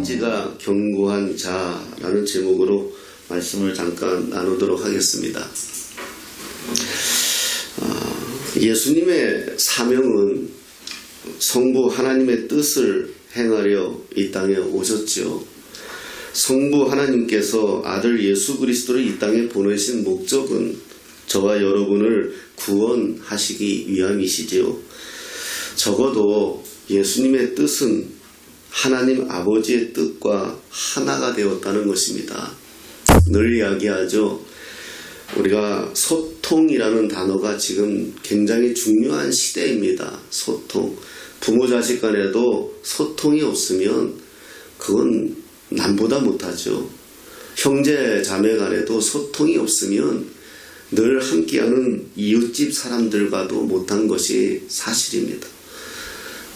심지가 견고한 자라는 제목으로 말씀을 잠깐 나누도록 하겠습니다. 예수님의 사명은 성부 하나님의 뜻을 행하려 이 땅에 오셨죠. 성부 하나님께서 아들 예수 그리스도를 이 땅에 보내신 목적은 저와 여러분을 구원하시기 위함이시지요. 적어도 예수님의 뜻은 하나님 아버지의 뜻과 하나가 되었다는 것입니다. 늘 이야기하죠. 우리가 소통이라는 단어가 지금 굉장히 중요한 시대입니다. 소통. 부모 자식 간에도 소통이 없으면 그건 남보다 못하죠. 형제 자매 간에도 소통이 없으면 늘 함께하는 이웃집 사람들과도 못한 것이 사실입니다.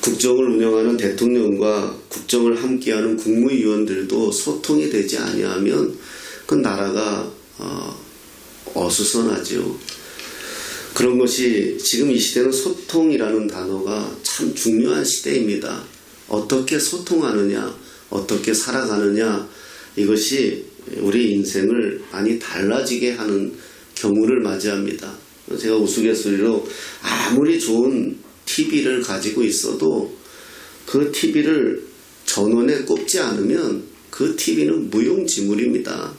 국정을 운영하는 대통령과 국정을 함께하는 국무위원들도 소통이 되지 아니하면 그 나라가 어수선하죠. 그런 것이 지금 이 시대는 소통이라는 단어가 참 중요한 시대입니다. 어떻게 소통하느냐, 어떻게 살아가느냐, 이것이 우리 인생을 많이 달라지게 하는 경우를 맞이합니다. 제가 우스갯소리로 아무리 좋은 TV를 가지고 있어도 그 TV를 전원에 꼽지 않으면 그 TV는 무용지물입니다.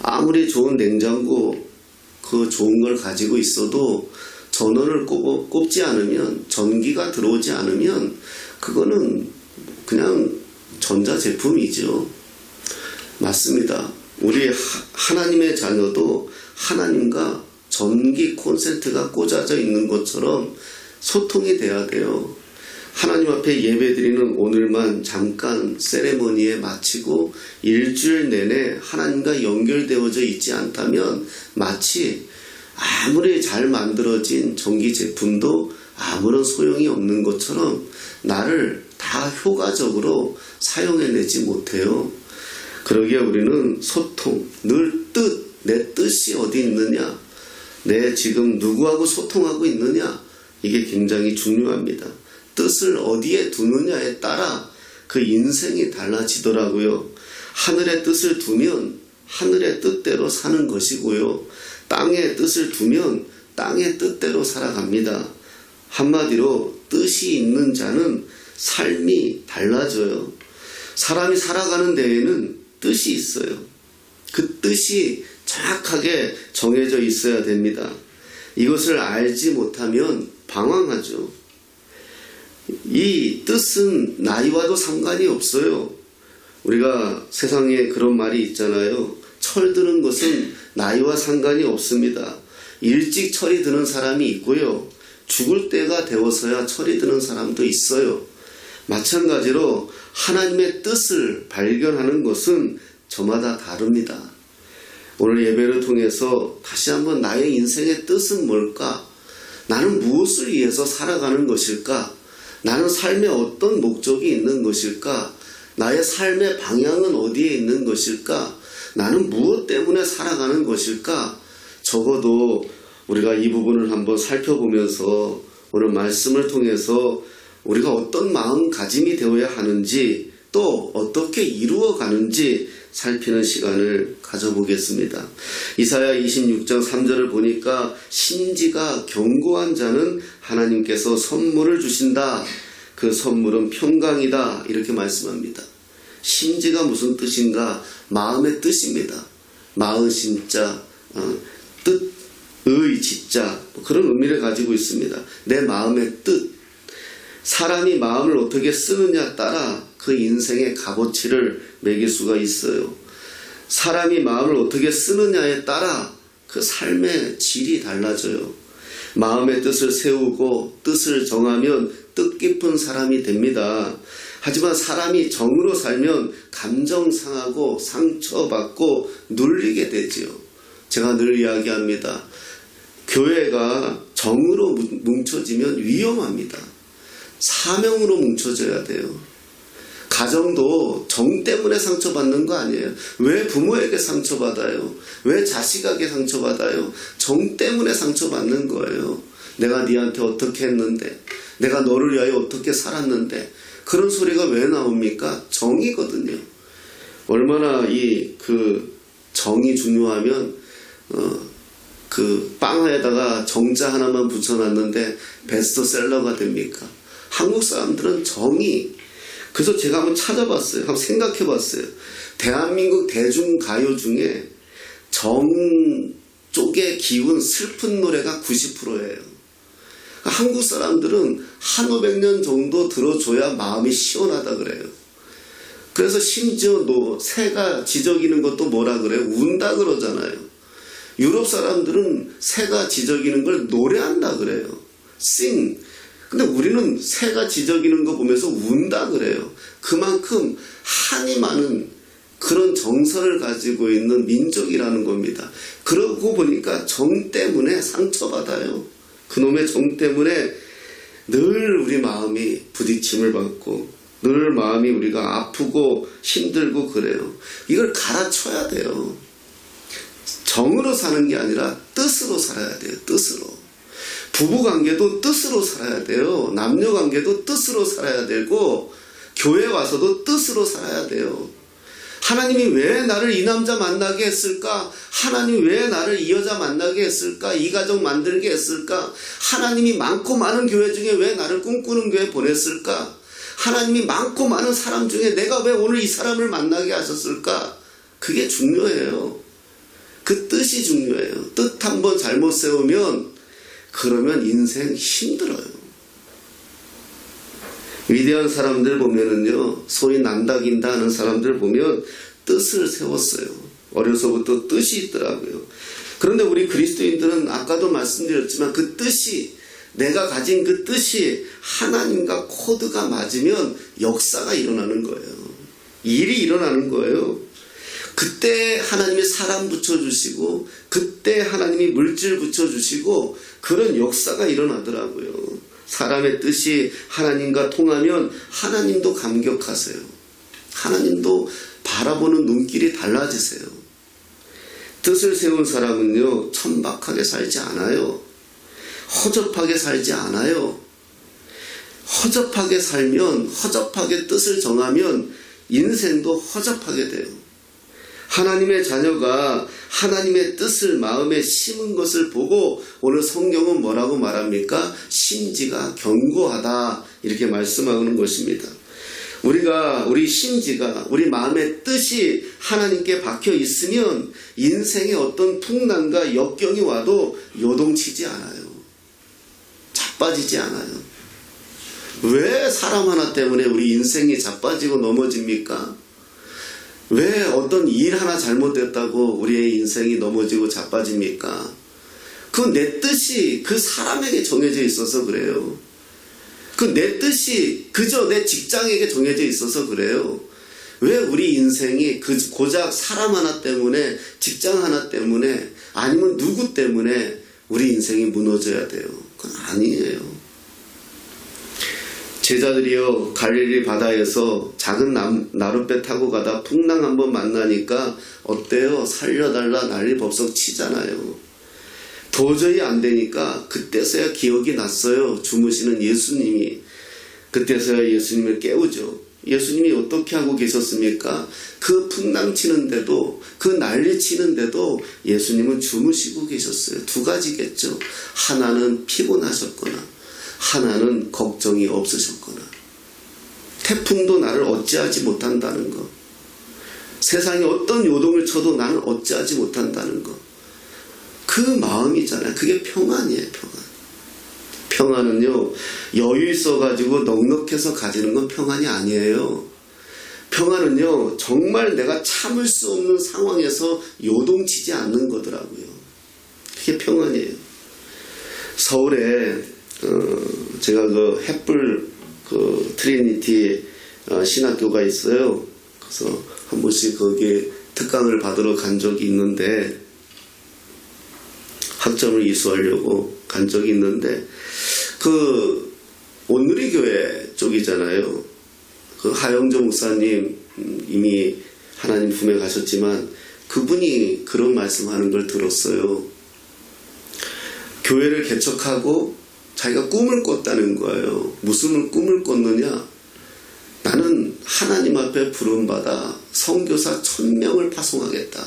아무리 좋은 냉장고, 그 좋은 걸 가지고 있어도 전원을 꼽지 않으면, 전기가 들어오지 않으면 그거는 그냥 전자제품이죠. 맞습니다. 우리 하나님의 자녀도 하나님과 전기 콘센트가 꽂아져 있는 것처럼 소통이 돼야 돼요. 하나님 앞에 예배드리는 오늘만 잠깐 세레머니에 마치고 일주일 내내 하나님과 연결되어져 있지 않다면 마치 아무리 잘 만들어진 전기 제품도 아무런 소용이 없는 것처럼 나를 다 효과적으로 사용해내지 못해요. 그러기에 우리는 소통, 늘 뜻, 내 뜻이 어디 있느냐, 내 지금 누구하고 소통하고 있느냐, 이게 굉장히 중요합니다. 뜻을 어디에 두느냐에 따라 그 인생이 달라지더라고요. 하늘의 뜻을 두면 하늘의 뜻대로 사는 것이고요. 땅의 뜻을 두면 땅의 뜻대로 살아갑니다. 한마디로 뜻이 있는 자는 삶이 달라져요. 사람이 살아가는 데에는 뜻이 있어요. 그 뜻이 정확하게 정해져 있어야 됩니다. 이것을 알지 못하면 방황하죠. 이 뜻은 나이와도 상관이 없어요. 우리가 세상에 그런 말이 있잖아요. 철드는 것은 나이와 상관이 없습니다. 일찍 철이 드는 사람이 있고요. 죽을 때가 되어서야 철이 드는 사람도 있어요. 마찬가지로 하나님의 뜻을 발견하는 것은 저마다 다릅니다. 오늘 예배를 통해서 다시 한번 나의 인생의 뜻은 뭘까? 나는 무엇을 위해서 살아가는 것일까? 나는 삶에 어떤 목적이 있는 것일까? 나의 삶의 방향은 어디에 있는 것일까? 나는 무엇 때문에 살아가는 것일까? 적어도 우리가 이 부분을 한번 살펴보면서 오늘 말씀을 통해서 우리가 어떤 마음가짐이 되어야 하는지 또 어떻게 이루어가는지 살피는 시간을 가져보겠습니다. 이사야 26장 3절을 보니까 심지가 견고한 자는 하나님께서 선물을 주신다. 그 선물은 평강이다. 이렇게 말씀합니다. 심지가 무슨 뜻인가? 마음의 뜻입니다. 마음 심자, 뜻의 지자, 그런 의미를 가지고 있습니다. 내 마음의 뜻. 사람이 마음을 어떻게 쓰느냐 따라 그 인생의 값어치를 매길 수가 있어요. 사람이 마음을 어떻게 쓰느냐에 따라 그 삶의 질이 달라져요. 마음의 뜻을 세우고 뜻을 정하면 뜻깊은 사람이 됩니다. 하지만 사람이 정으로 살면 감정 상하고 상처받고 눌리게 되지요. 제가 늘 이야기합니다. 교회가 정으로 뭉쳐지면 위험합니다. 사명으로 뭉쳐져야 돼요. 가정도 정 때문에 상처받는 거 아니에요. 왜 부모에게 상처받아요? 왜 자식에게 상처받아요? 정 때문에 상처받는 거예요. 내가 네한테 어떻게 했는데, 내가 너를 위하여 어떻게 살았는데, 그런 소리가 왜 나옵니까? 정이거든요. 얼마나 그 정이 중요하면 그 빵에다가 정자 하나만 붙여놨는데 베스트셀러가 됩니까? 한국 사람들은 정이, 그래서 제가 한번 찾아봤어요. 한번 생각해봤어요. 대한민국 대중가요 중에 정 쪽에 기운 슬픈 노래가 90%예요. 한국 사람들은 한 500년 정도 들어줘야 마음이 시원하다 그래요. 그래서 심지어 새가 지저귀는 것도 뭐라 그래요? 운다 그러잖아요. 유럽 사람들은 새가 지저귀는 걸 노래한다 그래요. sing. 근데 우리는 새가 지저귀는 거 보면서 운다 그래요. 그만큼 한이 많은 그런 정서를 가지고 있는 민족이라는 겁니다. 그러고 보니까 정 때문에 상처받아요. 그놈의 정 때문에 늘 우리 마음이 부딪힘을 받고 늘 마음이 우리가 아프고 힘들고 그래요. 이걸 갈아쳐야 돼요. 정으로 사는 게 아니라 뜻으로 살아야 돼요. 뜻으로. 부부관계도 뜻으로 살아야 돼요. 남녀관계도 뜻으로 살아야 되고 교회 와서도 뜻으로 살아야 돼요. 하나님이 왜 나를 이 남자 만나게 했을까? 하나님이 왜 나를 이 여자 만나게 했을까? 이 가정 만들게 했을까? 하나님이 많고 많은 교회 중에 왜 나를 꿈꾸는 교회 보냈을까? 하나님이 많고 많은 사람 중에 내가 왜 오늘 이 사람을 만나게 하셨을까? 그게 중요해요. 그 뜻이 중요해요. 뜻 한번 잘못 세우면 그러면 인생 힘들어요. 위대한 사람들 보면은요, 소위 난다긴다 하는 사람들 보면 뜻을 세웠어요. 어려서부터 뜻이 있더라고요. 그런데 우리 그리스도인들은 아까도 말씀드렸지만 그 뜻이, 내가 가진 그 뜻이 하나님과 코드가 맞으면 역사가 일어나는 거예요. 일이 일어나는 거예요. 그때 하나님이 사람 붙여주시고 그때 하나님이 물질 붙여주시고 그런 역사가 일어나더라고요. 사람의 뜻이 하나님과 통하면 하나님도 감격하세요. 하나님도 바라보는 눈길이 달라지세요. 뜻을 세운 사람은요, 천박하게 살지 않아요. 허접하게 살지 않아요. 허접하게 살면, 허접하게 뜻을 정하면 인생도 허접하게 돼요. 하나님의 자녀가 하나님의 뜻을 마음에 심은 것을 보고 오늘 성경은 뭐라고 말합니까? 심지가 견고하다, 이렇게 말씀하는 것입니다. 우리 심지가, 우리 마음의 뜻이 하나님께 박혀 있으면 인생의 어떤 풍랑과 역경이 와도 요동치지 않아요. 자빠지지 않아요. 왜 사람 하나 때문에 우리 인생이 자빠지고 넘어집니까? 왜 어떤 일 하나 잘못됐다고 우리의 인생이 넘어지고 자빠집니까? 그건 내 뜻이 그 사람에게 정해져 있어서 그래요. 그 내 뜻이 그저 내 직장에게 정해져 있어서 그래요. 왜 우리 인생이 고작 사람 하나 때문에, 직장 하나 때문에, 아니면 누구 때문에 우리 인생이 무너져야 돼요? 그건 아니에요. 제자들이요, 갈릴리 바다에서 작은 나룻배 타고 가다 풍랑 한번 만나니까 어때요? 살려달라 난리 법석 치잖아요. 도저히 안 되니까 그때서야 기억이 났어요. 주무시는 예수님이. 그때서야 예수님을 깨우죠. 예수님이 어떻게 하고 계셨습니까? 그 풍랑 치는데도, 그 난리 치는데도 예수님은 주무시고 계셨어요. 두 가지겠죠. 하나는 피곤하셨거나 하나는 걱정이 없으셨거나. 태풍도 나를 어찌하지 못한다는 것. 세상에 어떤 요동을 쳐도 나는 어찌하지 못한다는 것. 그 마음이잖아요. 그게 평안이에요. 평안. 평안은요, 여유 있어가지고 넉넉해서 가지는 건 평안이 아니에요. 평안은요, 정말 내가 참을 수 없는 상황에서 요동치지 않는 거더라고요. 그게 평안이에요. 서울에 제가 그 햇불 트리니티 신학교가 있어요. 그래서 한 번씩 거기 특강을 받으러 간 적이 있는데, 학점을 이수하려고 간 적이 있는데, 그 온누리교회 쪽이잖아요. 그 하영조 목사님, 이미 하나님 품에 가셨지만 그분이 그런 말씀하는 걸 들었어요. 교회를 개척하고 자기가 꿈을 꿨다는 거예요. 무슨 꿈을 꿨느냐? 나는 하나님 앞에 부름받아 선교사 1000명을 파송하겠다.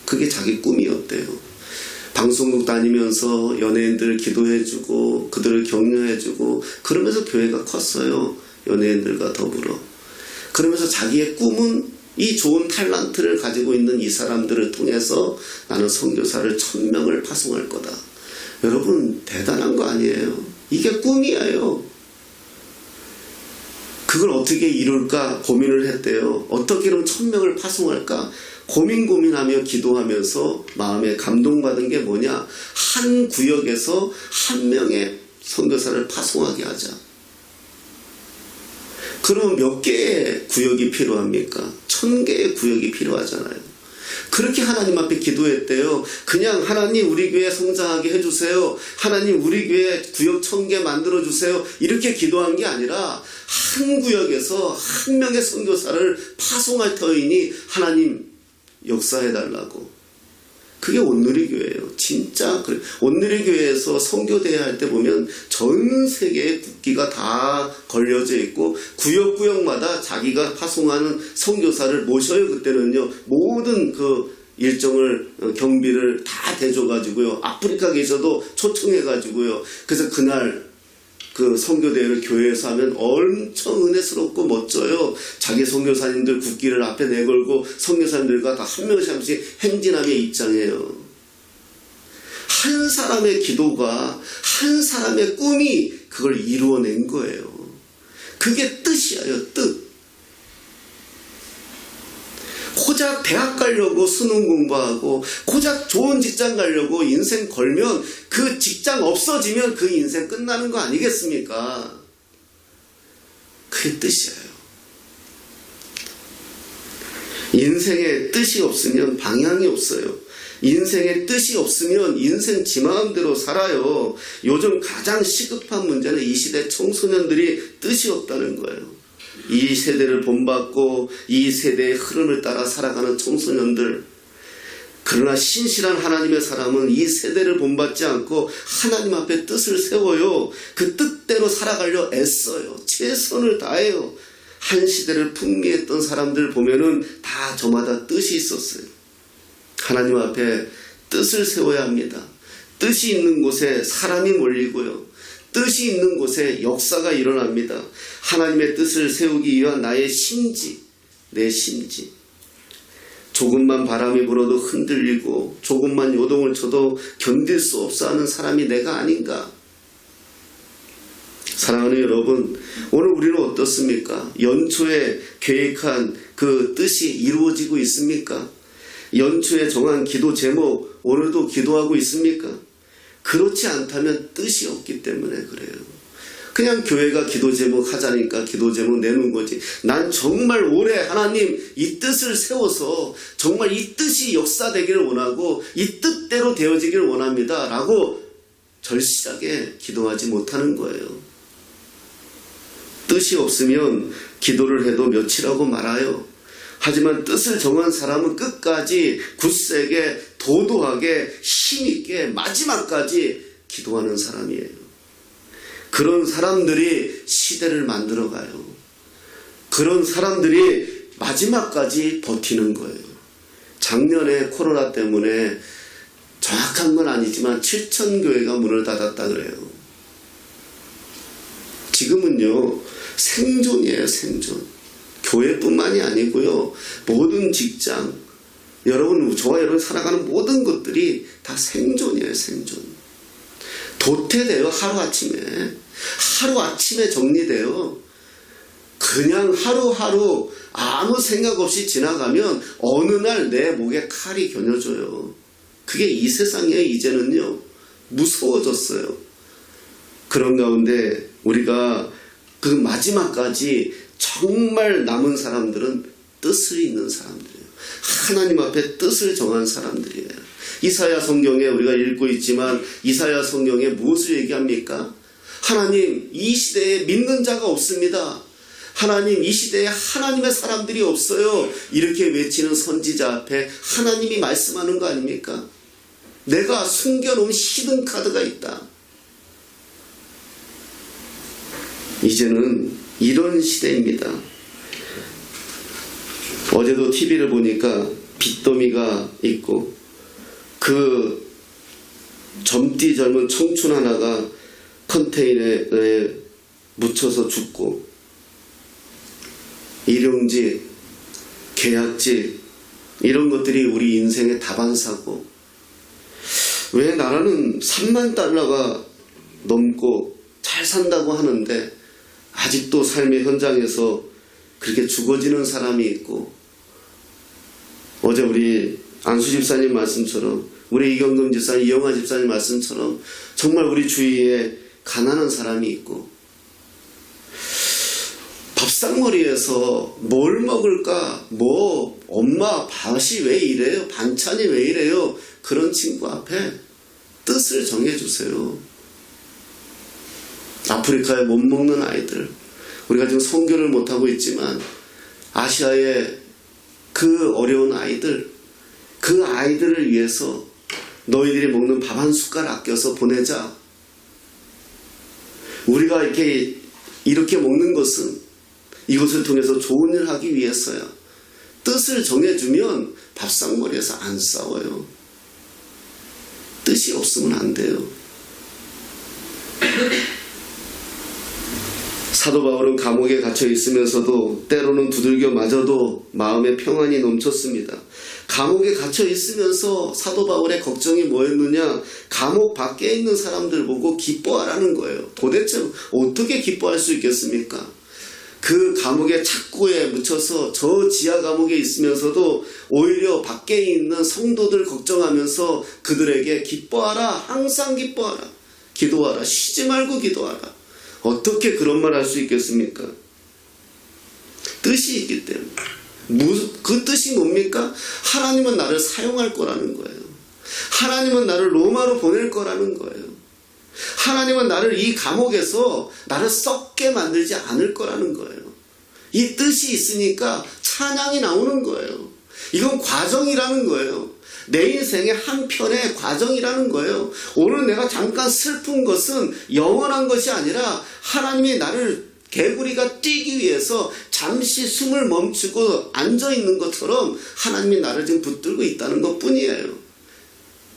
그게 자기 꿈이었대요. 방송국 다니면서 연예인들 기도해주고 그들을 격려해주고 그러면서 교회가 컸어요. 연예인들과 더불어. 그러면서 자기의 꿈은 이 좋은 탤런트를 가지고 있는 이 사람들을 통해서 나는 선교사를 1000명을 파송할 거다. 여러분 대단한 거 아니에요? 이게 꿈이에요. 그걸 어떻게 이룰까 고민을 했대요. 어떻게 하면 1000명을 파송할까 고민하며 기도하면서 마음에 감동받은 게 뭐냐, 한 구역에서 한 명의 선교사를 파송하게 하자. 그러면 몇 개의 구역이 필요합니까? 1000개의 구역이 필요하잖아요. 그렇게 하나님 앞에 기도했대요. 그냥 하나님 우리 교회 성장하게 해주세요. 하나님 우리 교회 구역 1000개 만들어주세요. 이렇게 기도한 게 아니라 한 구역에서 한 명의 선교사를 파송할 터이니 하나님 역사해달라고. 그게 온누리교회예요. 진짜 그래. 온누리교회에서 선교대회 할 때 보면 전 세계의 국기가 다 걸려져 있고 구역마다 자기가 파송하는 선교사를 모셔요. 그때는요. 모든 그 일정을 경비를 다 대줘가지고요. 아프리카 계셔도 초청해가지고요. 그래서 그날 그 선교대회를 교회에서 하면 엄청 은혜스럽고 멋져요. 자기 선교사님들 국기를 앞에 내걸고 선교사님들과 다 한 명씩 행진하며 입장해요. 한 사람의 기도가 한 사람의 꿈이 그걸 이루어낸 거예요. 그게 뜻이에요. 뜻. 고작 대학 가려고 수능 공부하고 고작 좋은 직장 가려고 인생 걸면 그 직장 없어지면 그 인생 끝나는 거 아니겠습니까? 그게 뜻이에요. 인생에 뜻이 없으면 방향이 없어요. 인생에 뜻이 없으면 인생 지 마음대로 살아요. 요즘 가장 시급한 문제는 이 시대 청소년들이 뜻이 없다는 거예요. 이 세대를 본받고 이 세대의 흐름을 따라 살아가는 청소년들. 그러나 신실한 하나님의 사람은 이 세대를 본받지 않고 하나님 앞에 뜻을 세워요. 그 뜻대로 살아가려 애써요. 최선을 다해요. 한 시대를 풍미했던 사람들 보면은 다 저마다 뜻이 있었어요. 하나님 앞에 뜻을 세워야 합니다. 뜻이 있는 곳에 사람이 몰리고요. 뜻이 있는 곳에 역사가 일어납니다. 하나님의 뜻을 세우기 위한 나의 심지, 내 심지. 조금만 바람이 불어도 흔들리고 조금만 요동을 쳐도 견딜 수 없어 하는 사람이 내가 아닌가? 사랑하는 여러분, 오늘 우리는 어떻습니까? 연초에 계획한 그 뜻이 이루어지고 있습니까? 연초에 정한 기도 제목 오늘도 기도하고 있습니까? 그렇지 않다면 뜻이 없기 때문에 그래요. 그냥 교회가 기도 제목 하자니까 기도 제목 내는 거지. 난 정말 올해 하나님 이 뜻을 세워서 정말 이 뜻이 역사되기를 원하고 이 뜻대로 되어지기를 원합니다 라고 절실하게 기도하지 못하는 거예요. 뜻이 없으면 기도를 해도 며칠하고 말아요. 하지만 뜻을 정한 사람은 끝까지 굳세게 도도하게 힘있게 마지막까지 기도하는 사람이에요. 그런 사람들이 시대를 만들어가요. 그런 사람들이 마지막까지 버티는 거예요. 작년에 코로나 때문에 정확한 건 아니지만 7,000교회가 문을 닫았다 그래요. 지금은요 생존이에요. 생존. 교회뿐만이 아니고요 모든 직장, 여러분 저와 여러분 살아가는 모든 것들이 다 생존이에요. 생존. 도태돼요. 하루아침에 정리돼요. 그냥 하루하루 아무 생각 없이 지나가면 어느 날 내 목에 칼이 겨눠져요. 그게 이 세상이에요. 이제는요 무서워졌어요. 그런 가운데 우리가 그 마지막까지 정말 남은 사람들은 뜻을 있는 사람들이에요. 하나님 앞에 뜻을 정한 사람들이에요. 이사야 성경에 우리가 읽고 있지만 이사야 성경에 무엇을 얘기합니까? 하나님 이 시대에 믿는 자가 없습니다. 하나님 이 시대에 하나님의 사람들이 없어요. 이렇게 외치는 선지자 앞에 하나님이 말씀하는 거 아닙니까? 내가 숨겨놓은 히든카드가 있다. 이제는 이런 시대입니다. 어제도 TV를 보니까 빚더미가 있고 그 젊디 젊은 청춘 하나가 컨테이너에 묻혀서 죽고 일용직, 계약직 이런 것들이 우리 인생의 다반사고 왜 나라는 3만 달러가 넘고 잘 산다고 하는데 아직도 삶의 현장에서 그렇게 죽어지는 사람이 있고 어제 우리 안수 집사님 말씀처럼 우리 이경금 집사님, 이영하 집사님 말씀처럼 정말 우리 주위에 가난한 사람이 있고 밥상머리에서 뭘 먹을까? 엄마 밥이 왜 이래요? 반찬이 왜 이래요? 그런 친구 앞에 뜻을 정해주세요. 아프리카에 못 먹는 아이들, 우리가 지금 선교를 못하고 있지만 아시아의 그 어려운 아이들, 그 아이들을 위해서 너희들이 먹는 밥 한 숟갈 아껴서 보내자. 우리가 이렇게 먹는 것은 이것을 통해서 좋은 일을 하기 위해서야. 뜻을 정해주면 밥상머리에서 안 싸워요. 뜻이 없으면 안 돼요. 사도 바울은 감옥에 갇혀 있으면서도 때로는 두들겨 맞아도 마음에 평안이 넘쳤습니다. 감옥에 갇혀 있으면서 사도 바울의 걱정이 뭐였느냐? 감옥 밖에 있는 사람들 보고 기뻐하라는 거예요. 도대체 어떻게 기뻐할 수 있겠습니까? 그 감옥의 착고에 묻혀서 저 지하 감옥에 있으면서도 오히려 밖에 있는 성도들 걱정하면서 그들에게 기뻐하라, 항상 기뻐하라, 기도하라, 쉬지 말고 기도하라. 어떻게 그런 말 할 수 있겠습니까? 뜻이 있기 때문에. 그 뜻이 뭡니까? 하나님은 나를 사용할 거라는 거예요. 하나님은 나를 로마로 보낼 거라는 거예요. 하나님은 나를 이 감옥에서 나를 썩게 만들지 않을 거라는 거예요. 이 뜻이 있으니까 찬양이 나오는 거예요. 이건 과정이라는 거예요. 내 인생의 한편의 과정이라는 거예요. 오늘 내가 잠깐 슬픈 것은 영원한 것이 아니라 하나님이 나를 개구리가 뛰기 위해서 잠시 숨을 멈추고 앉아있는 것처럼 하나님이 나를 지금 붙들고 있다는 것 뿐이에요.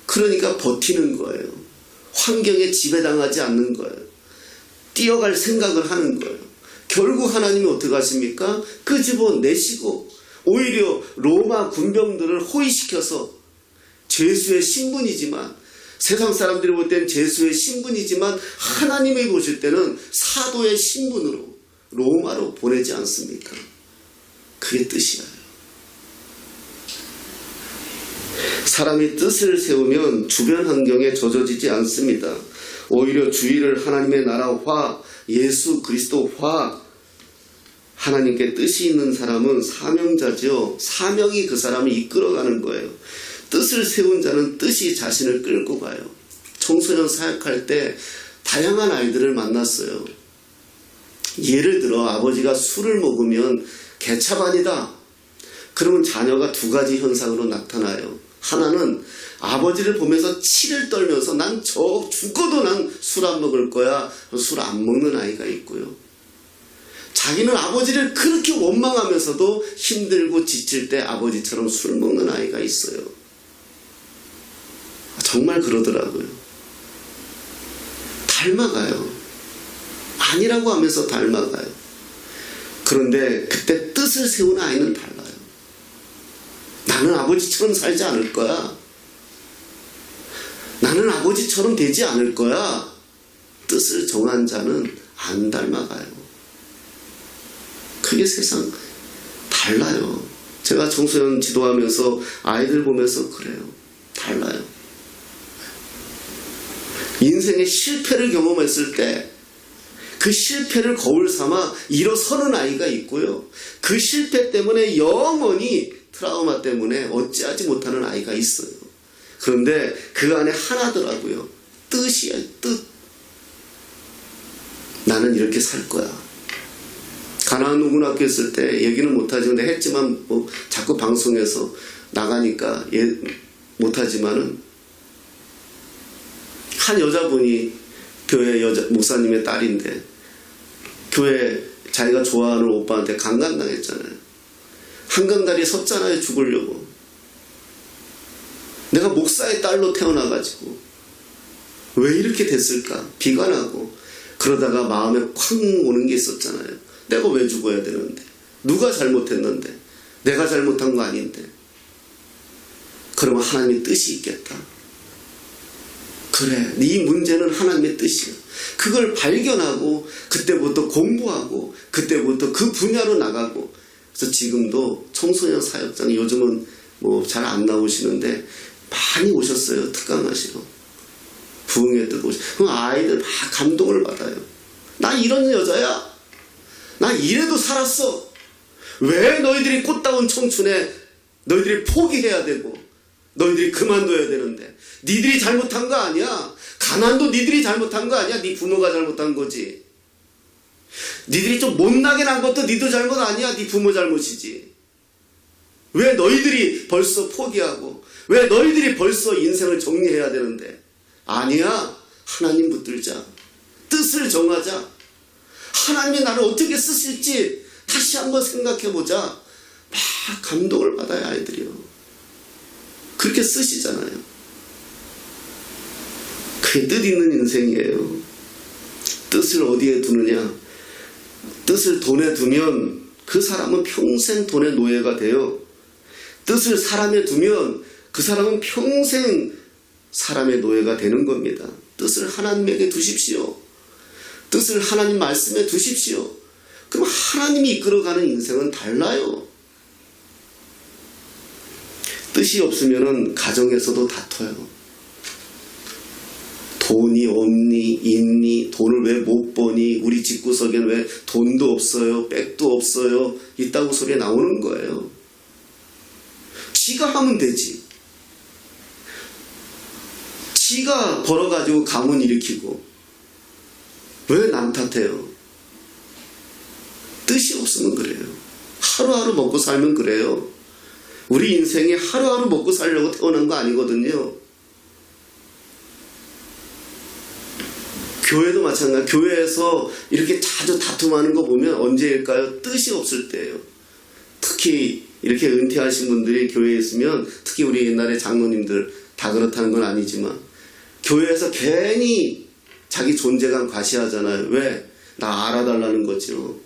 그러니까 버티는 거예요. 환경에 지배당하지 않는 거예요. 뛰어갈 생각을 하는 거예요. 결국 하나님이 어떻게 하십니까? 끄집어내시고 오히려 로마 군병들을 호위시켜서 죄수의 신분이지만 세상 사람들이 볼 때는 죄수의 신분이지만 하나님이 보실 때는 사도의 신분으로 로마로 보내지 않습니까? 그게 뜻이에요. 사람이 뜻을 세우면 주변 환경에 젖어지지 않습니다. 오히려 주의를 하나님의 나라화, 예수 그리스도화, 하나님께 뜻이 있는 사람은 사명자죠. 사명이 그 사람을 이끌어가는 거예요. 뜻을 세운 자는 뜻이 자신을 끌고 가요. 청소년 사역할 때 다양한 아이들을 만났어요. 예를 들어 아버지가 술을 먹으면 개차반이다. 그러면 자녀가 두 가지 현상으로 나타나요. 하나는 아버지를 보면서 치를 떨면서 난 죽어도 난 술 안 먹을 거야. 술 안 먹는 아이가 있고요. 자기는 아버지를 그렇게 원망하면서도 힘들고 지칠 때 아버지처럼 술 먹는 아이가 있어요. 정말 그러더라고요. 닮아가요. 아니라고 하면서 닮아가요. 그런데 그때 뜻을 세우는 아이는 달라요. 나는 아버지처럼 살지 않을 거야. 나는 아버지처럼 되지 않을 거야. 뜻을 정한 자는 안 닮아가요. 그게 세상 달라요. 제가 청소년 지도하면서 아이들 보면서 그래요. 달라요. 인생의 실패를 경험했을 때 그 실패를 거울 삼아 일어서는 아이가 있고요. 그 실패 때문에 영원히 트라우마 때문에 어찌하지 못하는 아이가 있어요. 그런데 그 안에 하나더라고요. 뜻이야, 뜻. 나는 이렇게 살 거야. 가나안 농군학교 했을 때 얘기는 못하지만 내가 했지만 뭐 자꾸 방송에서 나가니까 못하지만은 한 여자분이 교회 목사님의 딸인데 교회 자기가 좋아하는 오빠한테 강간당했잖아요. 한강다리에 섰잖아요. 죽으려고. 내가 목사의 딸로 태어나가지고 왜 이렇게 됐을까 비관하고 그러다가 마음에 콱 오는 게 있었잖아요. 내가 왜 죽어야 되는데, 누가 잘못했는데, 내가 잘못한 거 아닌데. 그러면 하나님의 뜻이 있겠다. 그래, 네 문제는 하나님의 뜻이야. 그걸 발견하고 그때부터 공부하고 그때부터 그 분야로 나가고. 그래서 지금도 청소년 사역장 요즘은 뭐 잘 안 나오시는데 많이 오셨어요. 특강하시러. 부흥회 때도 오시고. 그럼 아이들 막 감동을 받아요. 나 이런 여자야. 나 이래도 살았어. 왜 너희들이 꽃다운 청춘에 너희들이 포기해야 되고 너희들이 그만둬야 되는데. 니들이 잘못한 거 아니야. 가난도 니들이 잘못한 거 아니야. 네 부모가 잘못한 거지. 니들이 좀 못나게 난 것도 니들 잘못 아니야. 네 부모 잘못이지. 왜 너희들이 벌써 포기하고 왜 너희들이 벌써 인생을 정리해야 되는데. 아니야. 하나님 붙들자. 뜻을 정하자. 하나님이 나를 어떻게 쓰실지 다시 한번 생각해보자. 막 감동을 받아요. 아이들이요. 그렇게 쓰시잖아요. 그게 뜻 있는 인생이에요. 뜻을 어디에 두느냐. 뜻을 돈에 두면 그 사람은 평생 돈의 노예가 돼요. 뜻을 사람에 두면 그 사람은 평생 사람의 노예가 되는 겁니다. 뜻을 하나님에게 두십시오. 뜻을 하나님 말씀에 두십시오. 그럼 하나님이 이끌어가는 인생은 달라요. 뜻이 없으면 가정에서도 다퉈요. 돈이 없니, 있니, 돈을 왜 못 버니, 우리 집구석에는 왜 돈도 없어요, 백도 없어요, 있다고 소리 나오는 거예요. 지가 하면 되지. 지가 벌어가지고 가문 일으키고 왜 남 탓해요? 뜻이 없으면 그래요. 하루하루 먹고 살면 그래요. 우리 인생이 하루하루 먹고 살려고 태어난 거 아니거든요. 교회도 마찬가지. 교회에서 이렇게 자주 다툼하는 거 보면 언제일까요? 뜻이 없을 때예요. 특히 이렇게 은퇴하신 분들이 교회에 있으면, 특히 우리 옛날에 장로님들 다 그렇다는 건 아니지만 교회에서 괜히 자기 존재감 과시하잖아요. 왜? 나 알아달라는 거죠.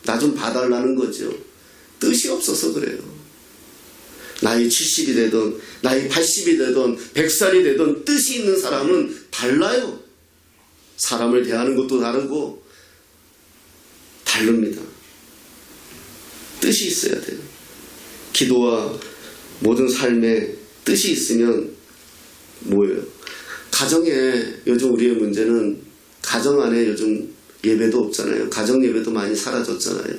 나 좀 봐달라는 거죠. 뜻이 없어서 그래요. 나이 70이 되든 나이 80이 되든 100살이 되든 뜻이 있는 사람은 달라요. 사람을 대하는 것도 다르고 다릅니다. 뜻이 있어야 돼요. 기도와 모든 삶에 뜻이 있으면 뭐예요? 가정에 요즘 우리의 문제는 가정 안에 요즘 예배도 없잖아요. 가정 예배도 많이 사라졌잖아요.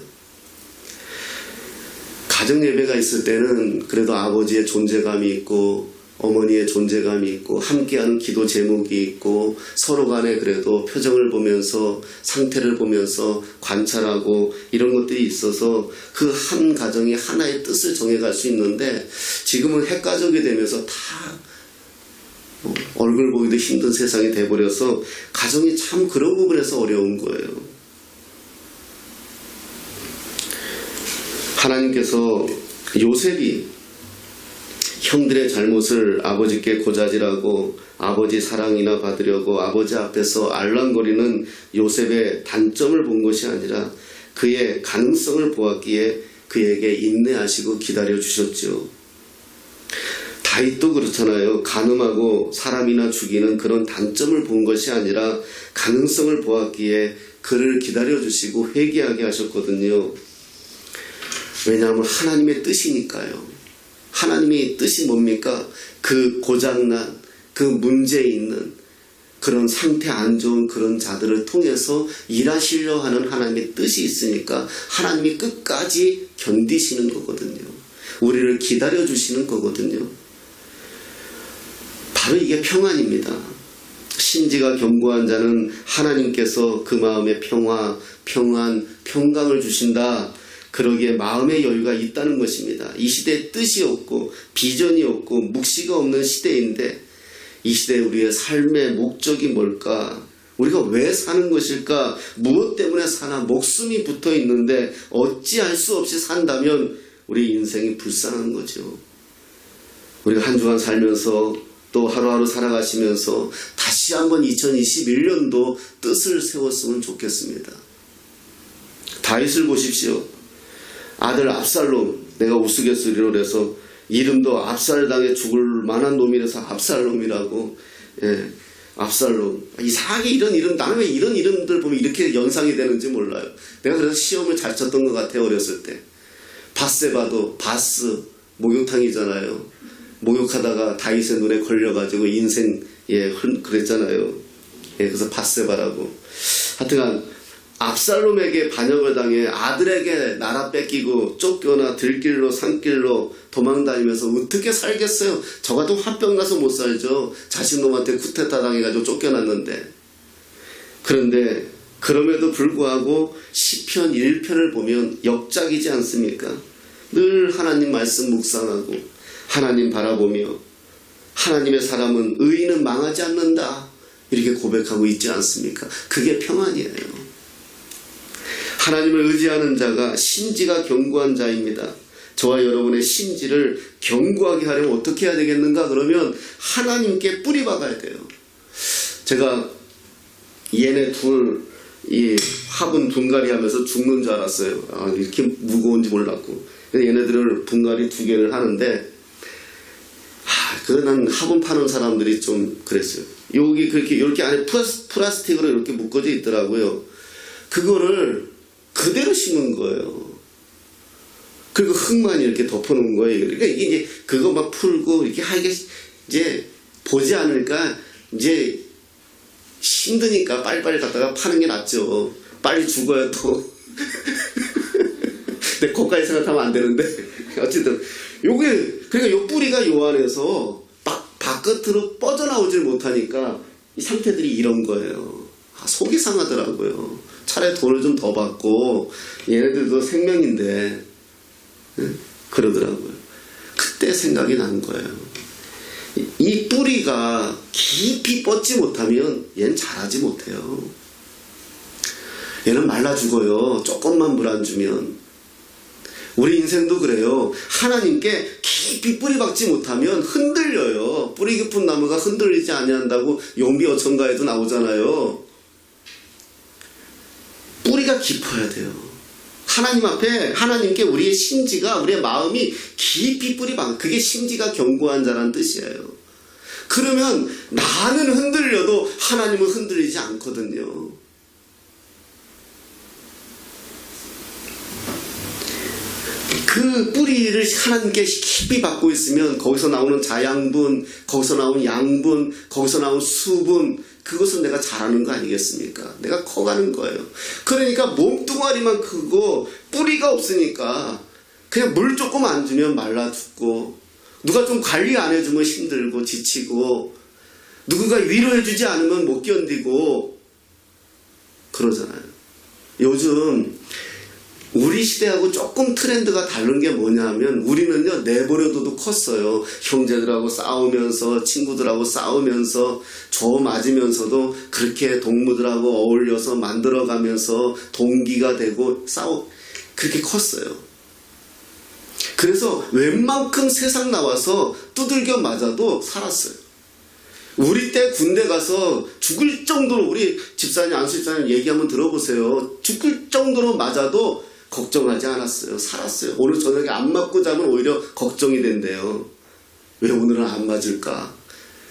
가정 예배가 있을 때는 그래도 아버지의 존재감이 있고 어머니의 존재감이 있고 함께하는 기도 제목이 있고 서로 간에 그래도 표정을 보면서 상태를 보면서 관찰하고 이런 것들이 있어서 그 한 가정이 하나의 뜻을 정해갈 수 있는데, 지금은 핵가족이 되면서 다 얼굴 보기도 힘든 세상이 돼버려서 가정이 참 그런 부분에서 어려운 거예요. 하나님께서 요셉이 형들의 잘못을 아버지께 고자질하고 아버지 사랑이나 받으려고 아버지 앞에서 알랑거리는 요셉의 단점을 본 것이 아니라 그의 가능성을 보았기에 그에게 인내하시고 기다려주셨죠. 다윗도 그렇잖아요. 간음하고 사람이나 죽이는 그런 단점을 본 것이 아니라 가능성을 보았기에 그를 기다려주시고 회개하게 하셨거든요. 왜냐하면 하나님의 뜻이니까요. 하나님의 뜻이 뭡니까? 그 고장난, 그 문제 있는 그런 상태 안 좋은 그런 자들을 통해서 일하시려 하는 하나님의 뜻이 있으니까 하나님이 끝까지 견디시는 거거든요. 우리를 기다려주시는 거거든요. 바로 이게 평안입니다. 신지가 견고한 자는 하나님께서 그 마음에 평화, 평안, 평강을 주신다. 그러기에 마음의 여유가 있다는 것입니다. 이 시대에 뜻이 없고 비전이 없고 묵시가 없는 시대인데 이 시대에 우리의 삶의 목적이 뭘까? 우리가 왜 사는 것일까? 무엇 때문에 사나? 목숨이 붙어 있는데 어찌할 수 없이 산다면 우리 인생이 불쌍한 거죠. 우리가 한 주간 살면서 또 하루하루 살아가시면서 다시 한번 2021년도 뜻을 세웠으면 좋겠습니다. 다윗을 보십시오. 아들 압살롬, 내가 우스갯소리로 해서 이름도 압살당해 죽을 만한 놈이라서 압살롬이라고. 예, 압살롬. 이상하게 이런 이름, 나는 왜 이런 이름들 보면 이렇게 연상이 되는지 몰라요. 내가 그래서 시험을 잘 쳤던 것 같아요, 어렸을 때. 바세바도 바스, 목욕탕이잖아요. 목욕하다가 다윗의 눈에 걸려가지고 인생, 그랬잖아요. 예, 그래서 바세바라고. 하여튼간 압살롬에게 반역을 당해 아들에게 나라 뺏기고 쫓겨나 들길로 산길로 도망다니면서 어떻게 살겠어요? 저 같은 화병 나서 못 살죠. 자신놈한테 쿠데타 당해가지고 쫓겨났는데. 그런데 그럼에도 불구하고 시편 1편을 보면 역작이지 않습니까? 늘 하나님 말씀 묵상하고 하나님 바라보며 하나님의 사람은 의인은 망하지 않는다 이렇게 고백하고 있지 않습니까? 그게 평안이에요. 하나님을 의지하는 자가 신지가 견고한 자입니다. 저와 여러분의 신지를 견고하게 하려면 어떻게 해야 되겠는가? 그러면 하나님께 뿌리 박아야 돼요. 제가 얘네 둘 이 화분 분갈이 하면서 죽는 줄 알았어요. 이렇게 무거운지 몰랐고. 그래서 얘네들을 분갈이 2개를 하는데 난 화분 파는 사람들이 좀 그랬어요. 여기 그렇게 이렇게 안에 플라스틱으로 이렇게 묶어져 있더라고요. 그거를 그대로 심은 거예요. 그리고 흙만 이렇게 덮어놓은 거예요. 그러니까 이게 이제 그거 막 풀고 이렇게 하게 이제 보지 않으니까 이제 힘드니까 빨리빨리 갖다가 파는 게 낫죠. 빨리 죽어야 또. 근데 거기까지 생각하면 안 되는데. 어쨌든 요게 그러니까 요 뿌리가 요 안에서 바깥으로 뻗어나오질 못하니까 이 상태들이 이런 거예요. 속이 상하더라고요. 차라리 돈을 좀 더 받고 얘네들도 생명인데 그러더라고요. 그때 생각이 난 거예요. 이 뿌리가 깊이 뻗지 못하면 얘는 자라지 못해요. 얘는 말라 죽어요. 조금만 물 안 주면. 우리 인생도 그래요. 하나님께 깊이 뿌리 박지 못하면 흔들려요. 뿌리 깊은 나무가 흔들리지 아니한다고 용비 어천가에도 나오잖아요. 뿌리가 깊어야 돼요. 하나님 앞에 하나님께 우리의 심지가 우리의 마음이 깊이 뿌리 박. 그게 심지가 견고한 자라는 뜻이에요. 그러면 나는 흔들려도 하나님은 흔들리지 않거든요. 그 뿌리를 하나님께 깊이 받고 있으면 거기서 나오는 자양분, 거기서 나오는 양분, 거기서 나오는 수분, 그것은 내가 잘하는 거 아니겠습니까? 내가 커가는 거예요. 그러니까 몸뚱아리만 크고 뿌리가 없으니까 그냥 물 조금 안 주면 말라 죽고, 누가 좀 관리 안 해주면 힘들고 지치고, 누군가 위로해주지 않으면 못 견디고 그러잖아요. 요즘 우리 시대하고 조금 트렌드가 다른 게 뭐냐 하면 우리는요 내버려둬도 컸어요. 형제들하고 싸우면서 친구들하고 싸우면서 조 맞으면서도 그렇게 동무들하고 어울려서 만들어가면서 동기가 되고 그렇게 컸어요. 그래서 웬만큼 세상 나와서 두들겨 맞아도 살았어요. 우리 때 군대 가서 죽을 정도로, 우리 집사님 안수 집사님 얘기 한번 들어보세요. 죽을 정도로 맞아도 걱정하지 않았어요. 살았어요. 오늘 저녁에 안 맞고 자면 오히려 걱정이 된대요. 왜 오늘은 안 맞을까?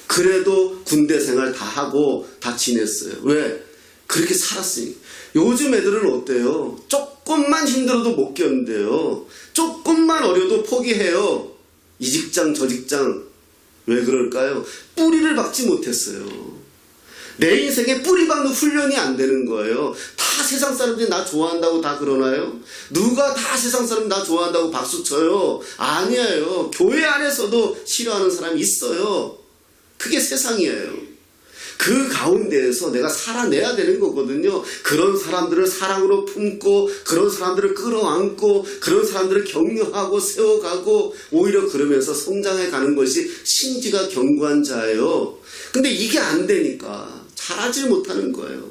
그래도 군대 생활 다 하고 다 지냈어요. 왜? 그렇게 살았으니까. 요즘 애들은 어때요? 조금만 힘들어도 못 견뎌요. 조금만 어려도 포기해요. 이 직장 저 직장. 왜 그럴까요? 뿌리를 박지 못했어요. 내 인생에 뿌리 박는 훈련이 안 되는 거예요. 다 세상 사람들이 나 좋아한다고 다 그러나요? 누가 다 세상 사람 나 좋아한다고 박수 쳐요? 아니에요. 교회 안에서도 싫어하는 사람이 있어요. 그게 세상이에요. 그 가운데에서 내가 살아내야 되는 거거든요. 그런 사람들을 사랑으로 품고, 그런 사람들을 끌어안고, 그런 사람들을 격려하고 세워가고, 오히려 그러면서 성장해 가는 것이 심지가 견고한 자예요. 근데 이게 안 되니까 사라질 못하는 거예요.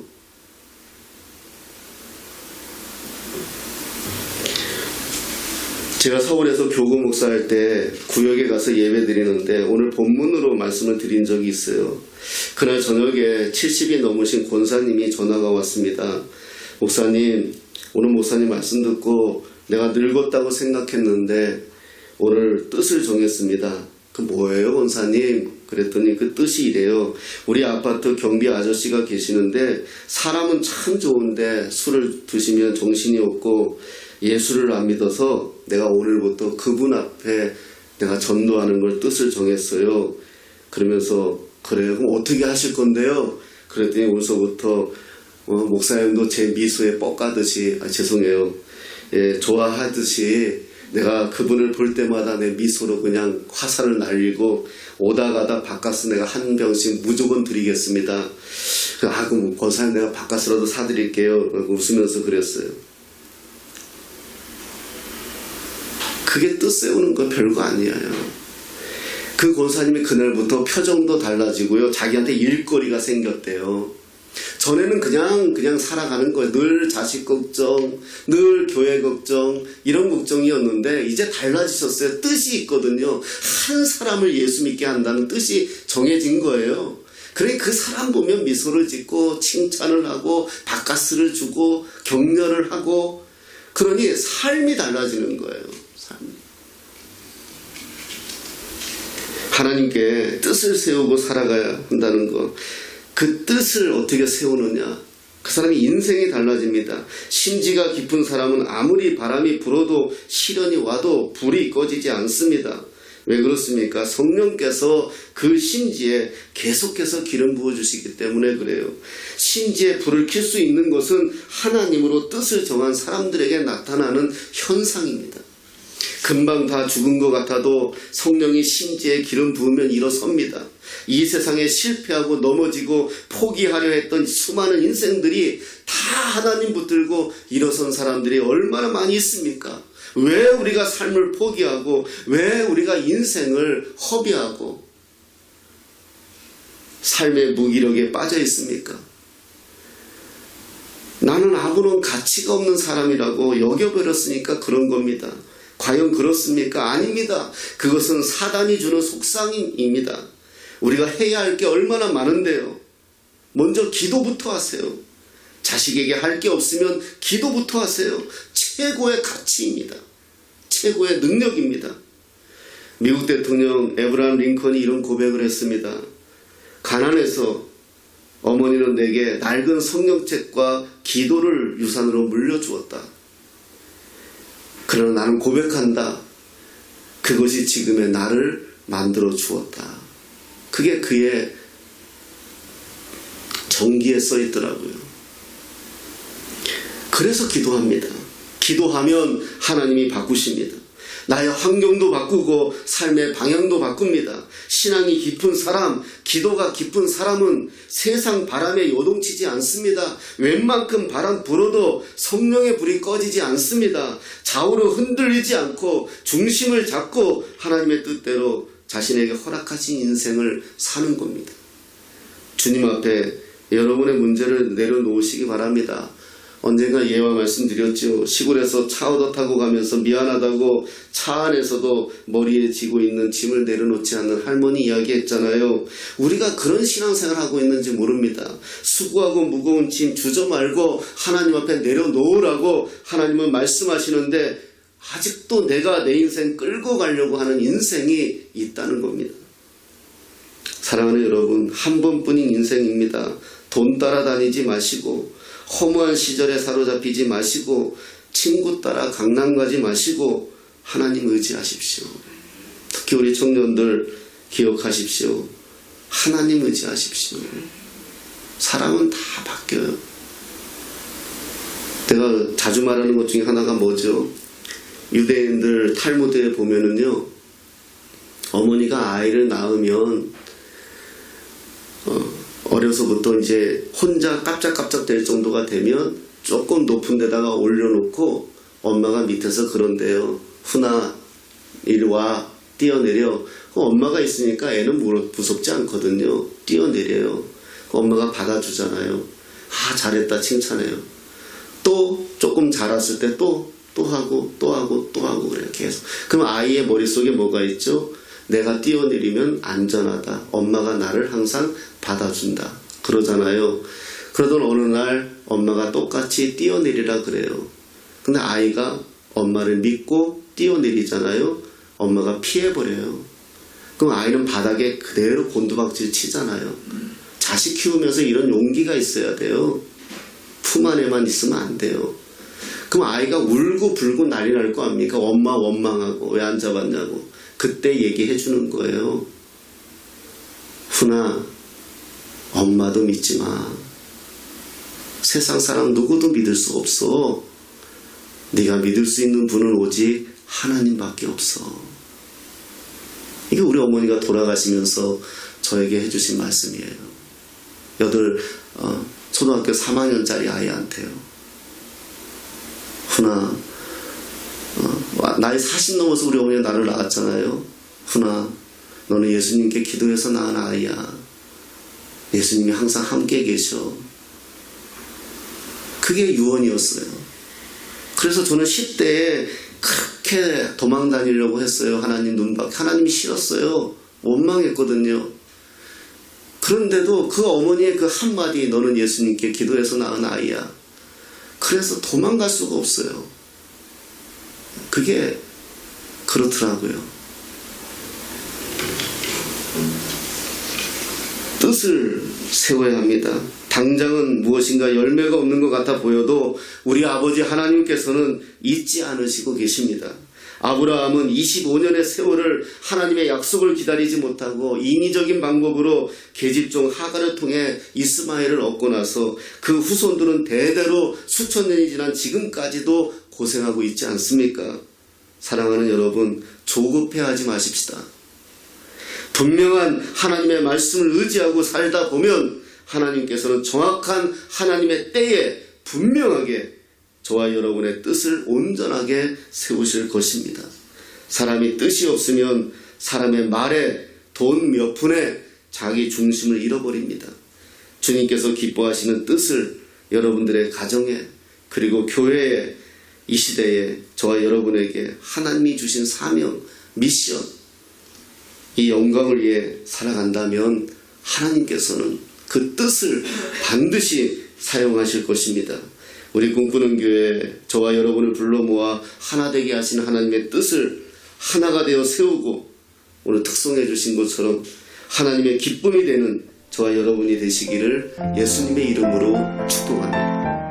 제가 서울에서 교구 목사할 때 구역에 가서 예배 드리는데 오늘 본문으로 말씀을 드린 적이 있어요. 그날 저녁에 70이 넘으신 권사님이 전화가 왔습니다. 목사님, 오늘 목사님 말씀 듣고 내가 늙었다고 생각했는데 오늘 뜻을 정했습니다. 그 뭐예요, 권사님? 그랬더니 그 뜻이 이래요. 우리 아파트 경비 아저씨가 계시는데 사람은 참 좋은데 술을 드시면 정신이 없고 예수를 안 믿어서 내가 오늘부터 그분 앞에 내가 전도하는 걸 뜻을 정했어요. 그러면서 그래요? 그럼 어떻게 하실 건데요? 그랬더니 오늘서부터 목사님도 제 미소에 뻑가듯이 죄송해요. 예, 좋아하듯이 내가 그분을 볼 때마다 내 미소로 그냥 화살을 날리고 오다 가다 바카스 내가 한 병씩 무조건 드리겠습니다. 그럼 권사님 내가 바카스라도 사드릴게요. 웃으면서 그랬어요. 그게 뜻 세우는 거 별거 아니에요. 그 권사님이 그날부터 표정도 달라지고요. 자기한테 일거리가 생겼대요. 전에는 그냥 살아가는 거예요. 늘 자식 걱정, 늘 교회 걱정, 이런 걱정이었는데 이제 달라지셨어요. 뜻이 있거든요. 한 사람을 예수 믿게 한다는 뜻이 정해진 거예요. 그러니 그 사람 보면 미소를 짓고 칭찬을 하고 바카스를 주고 격려를 하고 그러니 삶이 달라지는 거예요. 삶이. 하나님께 뜻을 세우고 살아가야 한다는 것. 그 뜻을 어떻게 세우느냐. 그 사람이 인생이 달라집니다. 심지가 깊은 사람은 아무리 바람이 불어도 시련이 와도 불이 꺼지지 않습니다. 왜 그렇습니까? 성령께서 그 심지에 계속해서 기름 부어주시기 때문에 그래요. 심지에 불을 켤 수 있는 것은 하나님으로 뜻을 정한 사람들에게 나타나는 현상입니다. 금방 다 죽은 것 같아도 성령이 심지에 기름 부으면 일어섭니다. 이 세상에 실패하고 넘어지고 포기하려 했던 수많은 인생들이 다 하나님 붙들고 일어선 사람들이 얼마나 많이 있습니까? 왜 우리가 삶을 포기하고 왜 우리가 인생을 허비하고 삶의 무기력에 빠져 있습니까? 나는 아무런 가치가 없는 사람이라고 여겨버렸으니까 그런 겁니다. 과연 그렇습니까? 아닙니다. 그것은 사단이 주는 속상임입니다. 우리가 해야 할 게 얼마나 많은데요. 먼저 기도부터 하세요. 자식에게 할 게 없으면 기도부터 하세요. 최고의 가치입니다. 최고의 능력입니다. 미국 대통령 에브라함 링컨이 이런 고백을 했습니다. 가난해서 어머니는 내게 낡은 성경책과 기도를 유산으로 물려주었다. 그러나 나는 고백한다. 그것이 지금의 나를 만들어 주었다. 그게 그의 정기에 써 있더라고요. 그래서 기도합니다. 기도하면 하나님이 바꾸십니다. 나의 환경도 바꾸고 삶의 방향도 바꿉니다. 신앙이 깊은 사람, 기도가 깊은 사람은 세상 바람에 요동치지 않습니다. 웬만큼 바람 불어도 성령의 불이 꺼지지 않습니다. 좌우로 흔들리지 않고 중심을 잡고 하나님의 뜻대로 자신에게 허락하신 인생을 사는 겁니다. 주님 앞에 여러분의 문제를 내려놓으시기 바랍니다. 언젠가 예와 말씀드렸죠. 시골에서 차 얻어 타고 가면서 미안하다고 차 안에서도 머리에 지고 있는 짐을 내려놓지 않는 할머니 이야기했잖아요. 우리가 그런 신앙생활을 하고 있는지 모릅니다. 수고하고 무거운 짐 주저 말고 하나님 앞에 내려놓으라고 하나님은 말씀하시는데 아직도 내가 내 인생 끌고 가려고 하는 인생이 있다는 겁니다. 사랑하는 여러분, 한 번뿐인 인생입니다. 돈 따라다니지 마시고 허무한 시절에 사로잡히지 마시고 친구 따라 강남 가지 마시고 하나님 의지하십시오. 특히 우리 청년들 기억하십시오. 하나님 의지하십시오. 사람은 다 바뀌어요. 내가 자주 말하는 것 중에 하나가 뭐죠? 유대인들 탈무드에 보면은요, 어머니가 아이를 낳으면 어려서부터 이제 혼자 깜짝깜짝 될 정도가 되면 조금 높은 데다가 올려놓고 엄마가 밑에서 그런데요. 훈아, 이리 와, 뛰어내려. 엄마가 있으니까 애는 무섭지 않거든요. 뛰어내려요. 엄마가 받아주잖아요. 아, 잘했다 칭찬해요. 또 조금 자랐을 때 또 하고 또 하고 또 하고 그래요. 계속. 그럼 아이의 머릿속에 뭐가 있죠? 내가 뛰어내리면 안전하다. 엄마가 나를 항상 받아준다. 그러잖아요. 그러던 어느 날 엄마가 똑같이 뛰어내리라 그래요. 근데 아이가 엄마를 믿고 뛰어내리잖아요. 엄마가 피해버려요. 그럼 아이는 바닥에 그대로 곤두박질 치잖아요. 자식 키우면서 이런 용기가 있어야 돼요. 품 안에만 있으면 안 돼요. 그럼 아이가 울고 불고 난리 날 거 아닙니까? 엄마 원망하고 왜 안 잡았냐고. 그때 얘기해 주는 거예요. 훈아, 엄마도 믿지 마. 세상 사람 누구도 믿을 수 없어. 네가 믿을 수 있는 분은 오직 하나님밖에 없어. 이게 우리 어머니가 돌아가시면서 저에게 해주신 말씀이에요. 초등학교 3학년짜리 아이한테요. 훈아, 나이 40 넘어서 우리 어머니가 나를 낳았잖아요. 훈아, 너는 예수님께 기도해서 낳은 아이야. 예수님이 항상 함께 계셔. 그게 유언이었어요. 그래서 저는 10대에 그렇게 도망 다니려고 했어요. 하나님 눈밖에. 하나님이 싫었어요. 원망했거든요. 그런데도 그 어머니의 그 한마디, 너는 예수님께 기도해서 낳은 아이야. 그래서 도망갈 수가 없어요. 그게 그렇더라고요. 뜻을 세워야 합니다. 당장은 무엇인가 열매가 없는 것 같아 보여도 우리 아버지 하나님께서는 잊지 않으시고 계십니다. 아브라함은 25년의 세월을 하나님의 약속을 기다리지 못하고 인위적인 방법으로 계집종 하갈을 통해 이스마엘을 얻고 나서 그 후손들은 대대로 수천 년이 지난 지금까지도 고생하고 있지 않습니까? 사랑하는 여러분, 조급해하지 마십시다. 분명한 하나님의 말씀을 의지하고 살다 보면 하나님께서는 정확한 하나님의 때에 분명하게 저와 여러분의 뜻을 온전하게 세우실 것입니다. 사람이 뜻이 없으면 사람의 말에 돈 몇 푼에 자기 중심을 잃어버립니다. 주님께서 기뻐하시는 뜻을 여러분들의 가정에 그리고 교회에 이 시대에 저와 여러분에게 하나님이 주신 사명, 미션, 이 영광을 위해 살아간다면 하나님께서는 그 뜻을 반드시 사용하실 것입니다. 우리 꿈꾸는 교회 저와 여러분을 불러 모아 하나 되게 하시는 하나님의 뜻을 하나가 되어 세우고 오늘 특송해 주신 것처럼 하나님의 기쁨이 되는 저와 여러분이 되시기를 예수님의 이름으로 축복합니다.